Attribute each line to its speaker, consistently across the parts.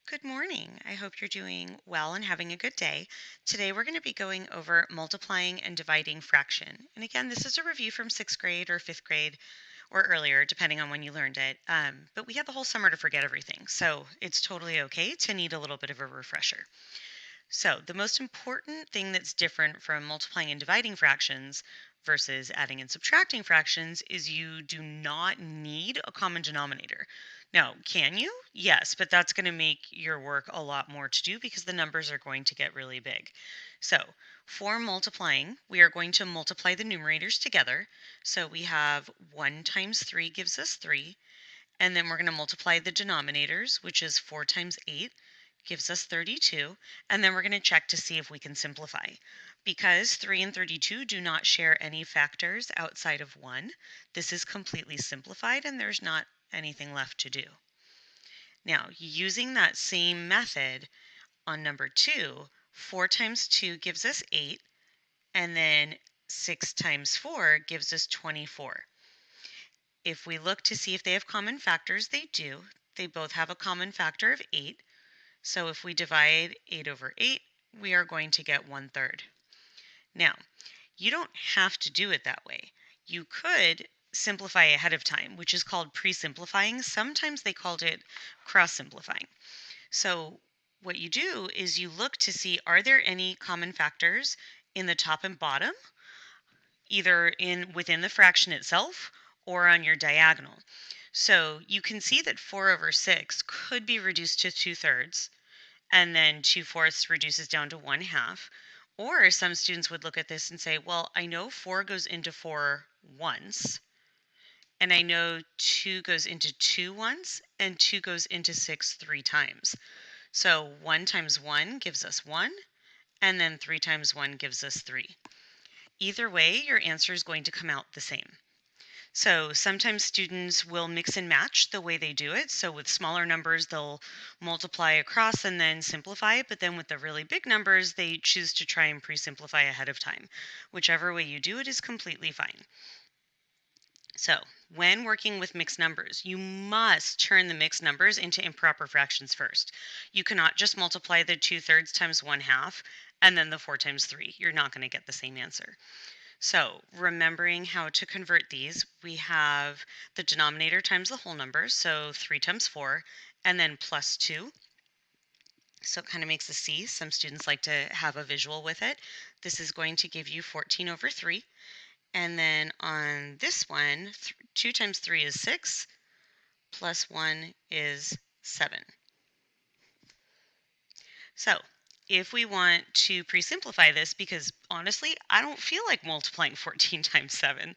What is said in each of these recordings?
Speaker 1: Good morning. I hope you're doing well and having a good day. Today we're going to be going over multiplying and dividing fraction. And again, this is a review from sixth grade or fifth grade or earlier, depending on when you learned it. But we had the whole summer to forget everything, so it's totally okay to need a little bit of a refresher. So, the most important thing that's different from multiplying and dividing fractions versus adding and subtracting fractions is you do not need a common denominator. Now, can you? Yes, but that's going to make your work a lot more to do because the numbers are going to get really big. So, for multiplying, we are going to multiply the numerators together. So, we have 1 times 3 gives us 3. And then we're going to multiply the denominators, which is 4 times 8 gives us 32. And then we're going to check to see if we can simplify. Because 3 and 32 do not share any factors outside of 1, this is completely simplified and there's not anything left to do. Now, using that same method on number 2, 4 times 2 gives us 8, and then 6 times 4 gives us 24. If we look to see if they have common factors, they do. They both have a common factor of 8. So if we divide 8 over 8, we are going to get 1/3. Now, you don't have to do it that way. You could simplify ahead of time, which is called pre-simplifying. Sometimes they called it cross-simplifying. So what you do is you look to see, are there any common factors in the top and bottom, either within the fraction itself or on your diagonal. So you can see that 4 over 6 could be reduced to 2/3, and then 2/4 reduces down to 1/2. Or some students would look at this and say, well, I know 4 goes into 4 once, and I know 2 goes into 2 once, and 2 goes into 6 3 times. So 1 times 1 gives us 1, and then 3 times 1 gives us 3. Either way, your answer is going to come out the same. So sometimes students will mix and match the way they do it. So with smaller numbers, they'll multiply across and then simplify. But then with the really big numbers, they choose to try and pre-simplify ahead of time. Whichever way you do it is completely fine. So when working with mixed numbers, you must turn the mixed numbers into improper fractions first. You cannot just multiply the 2/3 times 1/2 and then the 4 times 3. You're not going to get the same answer. So remembering how to convert these, we have the denominator times the whole number, so 3 times 4, and then plus 2. So it kind of makes a C. Some students like to have a visual with it. This is going to give you 14 over 3. And then on this one, 2 times 3 is 6, plus 1 is 7. So if we want to pre-simplify this, because honestly, I don't feel like multiplying 14 times 7,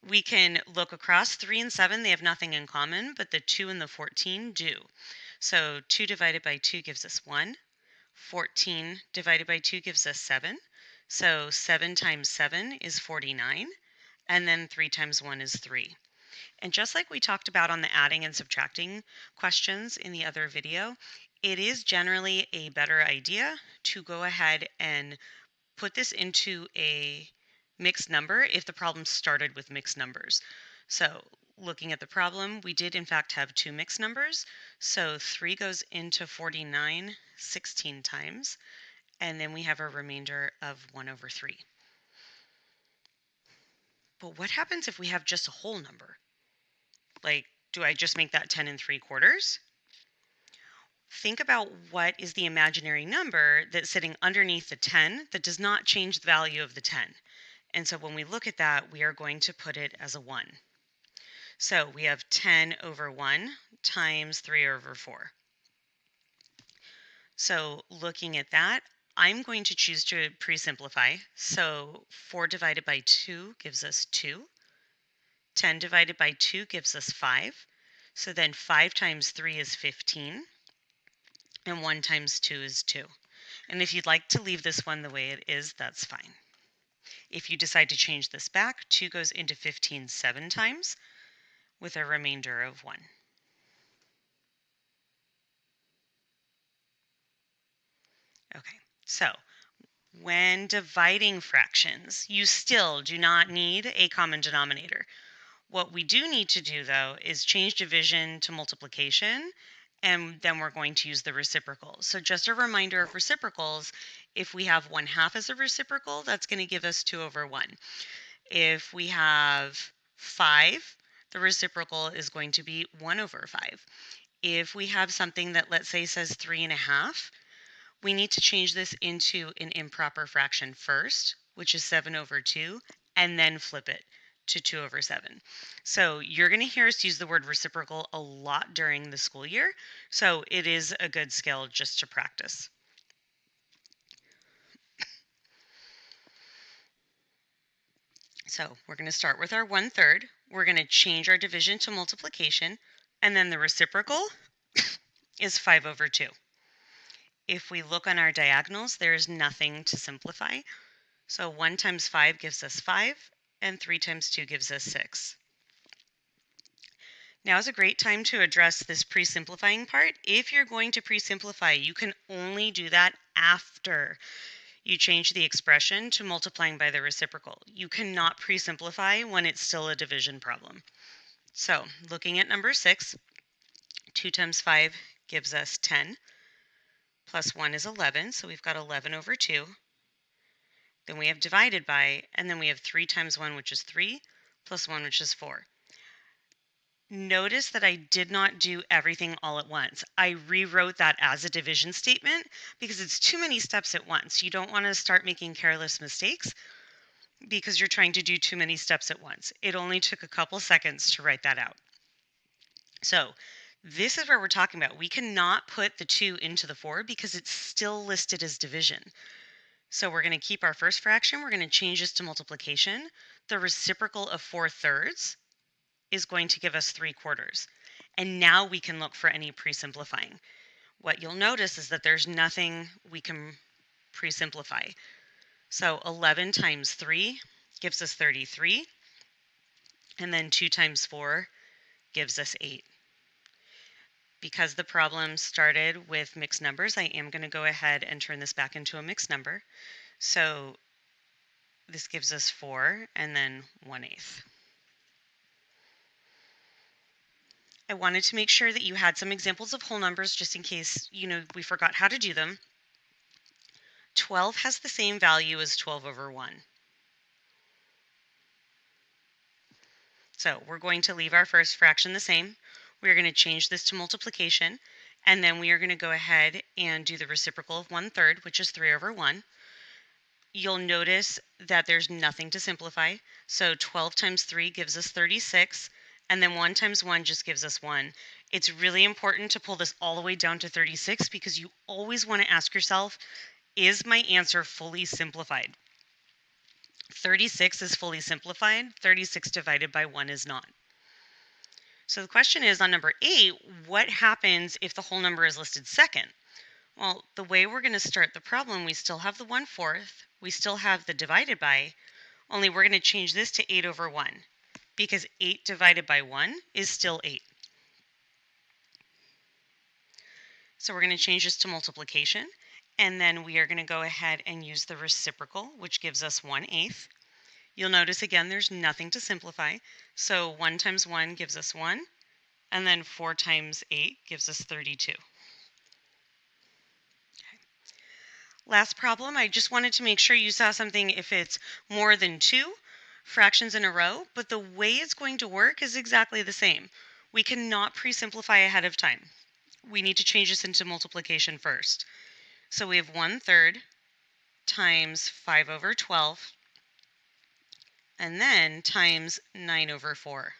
Speaker 1: we can look across 3 and 7. They have nothing in common, but the 2 and the 14 do. So 2 divided by 2 gives us 1. 14 divided by 2 gives us 7. So 7 times 7 is 49. And then 3 times 1 is 3. And just like we talked about on the adding and subtracting questions in the other video, it is generally a better idea to go ahead and put this into a mixed number if the problem started with mixed numbers. So looking at the problem, we did in fact have 2 mixed numbers. So 3 goes into 49 16 times, and then we have a remainder of 1 over 3. But what happens if we have just a whole number? Like, do I just make that 10 3/4? Think about what is the imaginary number that's sitting underneath the 10 that does not change the value of the 10. And so when we look at that, we are going to put it as a 1. So we have 10 over 1 times 3 over 4. So looking at that, I'm going to choose to pre-simplify. So 4 divided by 2 gives us 2. 10 divided by 2 gives us 5. So then 5 times 3 is 15. And 1 times 2 is 2. And if you'd like to leave this one the way it is, that's fine. If you decide to change this back, 2 goes into 15 7 times with a remainder of 1. Okay, so when dividing fractions, you still do not need a common denominator. What we do need to do, though, is change division to multiplication and then we're going to use the reciprocal. So just a reminder of reciprocals, if we have 1/2 as a reciprocal, that's going to give us 2 over 1. If we have 5, the reciprocal is going to be 1 over 5. If we have something that, let's say, says 3.5, we need to change this into an improper fraction first, which is 7 over 2, and then flip it to 2 over 7. So you're going to hear us use the word reciprocal a lot during the school year, so it is a good skill just to practice. So we're going to start with our 1/3. We're going to change our division to multiplication, and then the reciprocal is 5 over 2. If we look on our diagonals, there is nothing to simplify. So 1 times 5 gives us 5, and 3 times 2 gives us 6. Now is a great time to address this pre-simplifying part. If you're going to pre-simplify, you can only do that after you change the expression to multiplying by the reciprocal. You cannot pre-simplify when it's still a division problem. So looking at number 6, 2 times 5 gives us 10, plus 1 is 11, so we've got 11 over 2. Then we have divided by, and then we have 3 times 1, which is 3, plus 1, which is 4. Notice that I did not do everything all at once. I rewrote that as a division statement because it's too many steps at once. You don't want to start making careless mistakes because you're trying to do too many steps at once. It only took a couple seconds to write that out. So this is where we're talking about. We cannot put the 2 into the 4 because it's still listed as division. So we're going to keep our first fraction. We're going to change this to multiplication. The reciprocal of 4/3 is going to give us 3/4. And now we can look for any pre-simplifying. What you'll notice is that there's nothing we can pre-simplify. So 11 times 3 gives us 33. And then 2 times 4 gives us 8. Because the problem started with mixed numbers, I am going to go ahead and turn this back into a mixed number. So this gives us 4 and then 1/8. I wanted to make sure that you had some examples of whole numbers just in case, we forgot how to do them. 12 has the same value as 12 over 1. So we're going to leave our first fraction the same. We're going to change this to multiplication, and then we are going to go ahead and do the reciprocal of 1/3, which is 3 over 1. You'll notice that there's nothing to simplify. So 12 times 3 gives us 36. And then 1 times 1 just gives us 1. It's really important to pull this all the way down to 36 because you always want to ask yourself, is my answer fully simplified? 36 is fully simplified. 36 divided by 1 is not. So the question is on number 8, what happens if the whole number is listed second? Well, the way we're going to start the problem, we still have the 1/4. We still have the divided by, only we're going to change this to 8 over 1. Because 8 divided by 1 is still 8. So we're going to change this to multiplication, and then we are going to go ahead and use the reciprocal, which gives us 1/8. You'll notice again there's nothing to simplify, so 1 times 1 gives us 1, and then 4 times 8 gives us 32. Okay. Last problem, I just wanted to make sure you saw something if it's more than 2 fractions in a row, but the way it's going to work is exactly the same. We cannot pre-simplify ahead of time. We need to change this into multiplication first. So we have 1/3 times 5 over 12, and then times 9 over 4.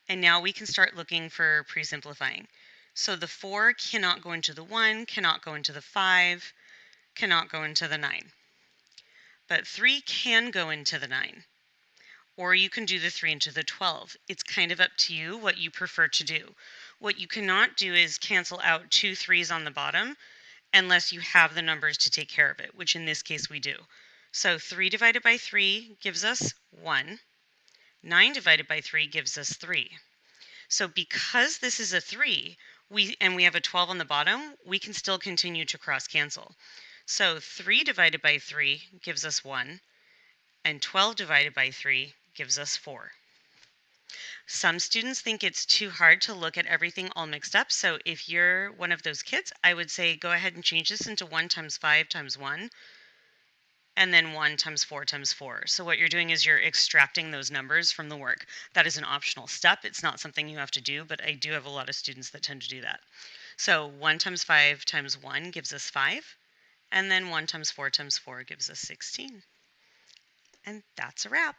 Speaker 1: And now we can start looking for pre-simplifying. So the 4 cannot go into the 1, cannot go into the 5, cannot go into the 9. But 3 can go into the 9. Or you can do the 3 into the 12. It's kind of up to you what you prefer to do. What you cannot do is cancel out 2 3s on the bottom unless you have the numbers to take care of it, which in this case we do. So 3 divided by 3 gives us 1. 9 divided by 3 gives us 3. So because this is a 3, we have a 12 on the bottom, we can still continue to cross cancel. So 3 divided by 3 gives us 1, and 12 divided by 3 gives us 4. Some students think it's too hard to look at everything all mixed up. So if you're one of those kids, I would say go ahead and change this into 1 times 5 times 1 and then 1 times 4 times 4. So what you're doing is you're extracting those numbers from the work. That is an optional step. It's not something you have to do, but I do have a lot of students that tend to do that. So 1 times 5 times 1 gives us 5, and then 1 times 4 gives us 16. And that's a wrap.